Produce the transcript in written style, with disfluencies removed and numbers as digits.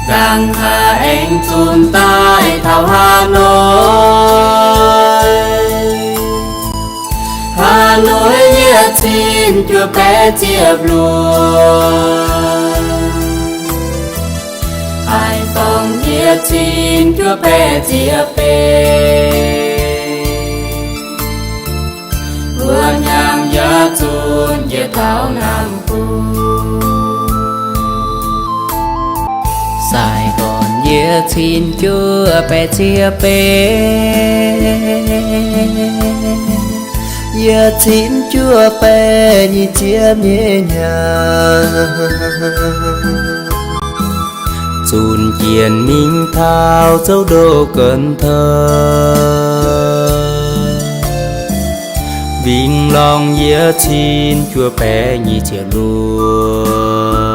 Càng Hà anh chun tai thảo Hà Nội. Hà Nội nhẹ chín chùa bé chiệp luôn. Ai phong nhẹ chín chùa bé chiệp bê. Vừa nhang giá chun nhẹ thảo Nam Phu. Sài Gòn nhẹ chín chùa bé chiệp bê. Giờ chín chúa bé như chiếm nhẹ nhàng. Chùn kiền minh thao dấu đô Cần Thơ. Vinh Long giờ chín chúa bé như chia luôn.